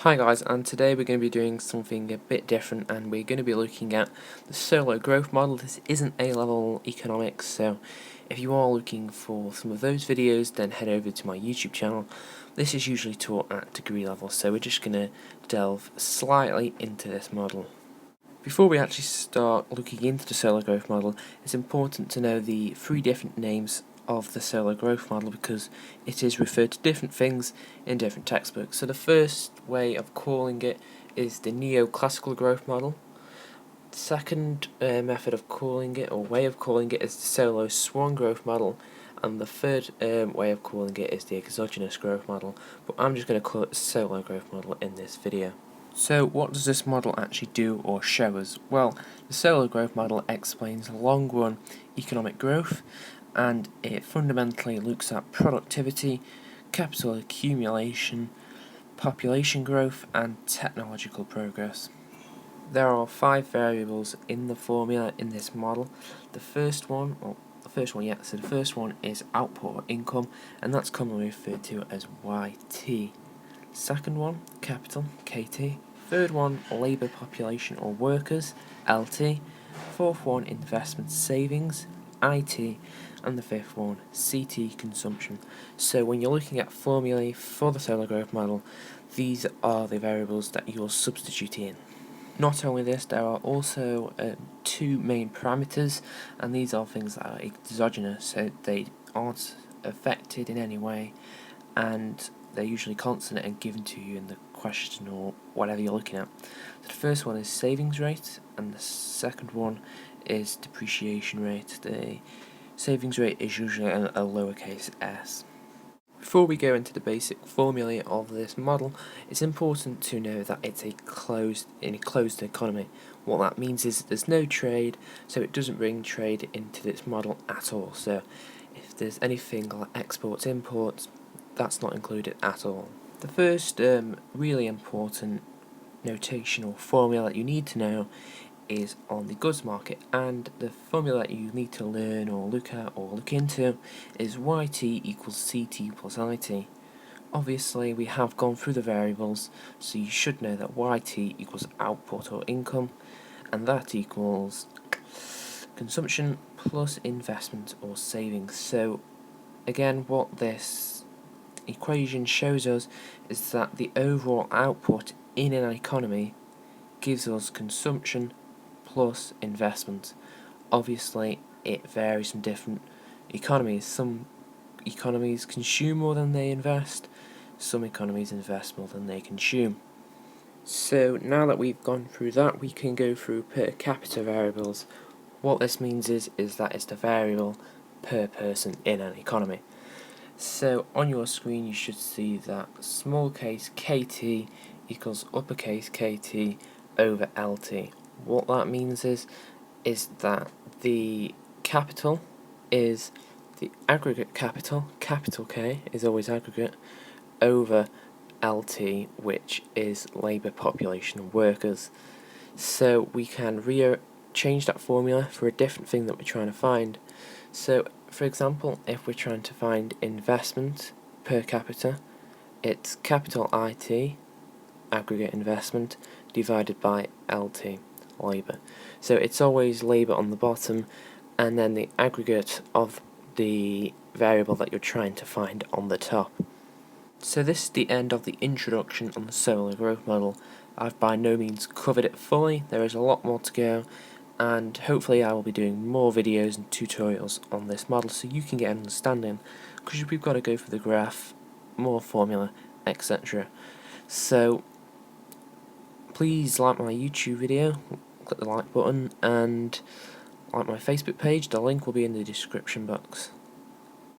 Hi guys, and today we're going to be doing something a bit different, and we're going to be looking at the Solow growth model. This isn't A-level economics, so if you are looking for some of those videos, then head over to my YouTube channel. This is usually taught at degree level, so we're just going to delve slightly into this model. Before we actually start looking into the Solow growth model, it's important to know the three different names of the Solow growth model because it is referred to different things in different textbooks. So the first way of calling it is the Neoclassical growth model. The second method of calling it, or way of calling it, is the Solow Swan growth model, and the third way of calling it is the exogenous growth model, but I'm just going to call it the Solow growth model in this video. So what does this model actually do or show us? Well, the Solow growth model explains long-run economic growth, and it fundamentally looks at productivity, capital accumulation, population growth, and technological progress. There are 5 variables in the formula in this model. The first one is output or income, and that's commonly referred to as YT. Second one, capital, KT. Third one, labour population or workers, LT. Fourth one, investment savings, IT. And the fifth one, CT, consumption. So when you're looking at formulae for the Solow growth model, these are the variables that you'll substitute in. Not only this, there are also 2 main parameters, and these are things that are exogenous, so they aren't affected in any way, and they're usually constant and given to you in the question or whatever you're looking at. So the first one is savings rate, and the second one is depreciation rate. The savings rate is usually a lowercase s. Before we go into the basic formulae of this model, it's important to know that it's in a closed economy. What that means is there's no trade, so it doesn't bring trade into this model at all. So if there's anything like exports, imports, that's not included at all. The first really important notation or formula that you need to know is on the goods market, and the formula that you need to learn or look at or look into is YT equals CT plus IT. Obviously we have gone through the variables, so you should know that YT equals output or income, and that equals consumption plus investment or savings. So again, what this equation shows us is that the overall output in an economy gives us consumption plus investment. Obviously it varies from different economies. Some economies consume more than they invest, some economies invest more than they consume. So now that we've gone through that, we can go through per capita variables. What this means is that it's the variable per person in an economy. So on your screen you should see that small case KT equals uppercase KT over LT. What that means is that the capital is the aggregate capital K is always aggregate, over LT, which is labour population and workers. So we can change that formula for a different thing that we're trying to find. So for example, if we're trying to find investment per capita, it's capital IT, aggregate investment, divided by LT, labour. So it's always labour on the bottom, and then the aggregate of the variable that you're trying to find on the top. So this is the end of the introduction on the Solow growth model. I've by no means covered it fully, there is a lot more to go, and hopefully I will be doing more videos and tutorials on this model so you can get an understanding, because we've got to go through the graph, more formula, etc. So please like my YouTube video, click the like button, and like my Facebook page. The link will be in the description box.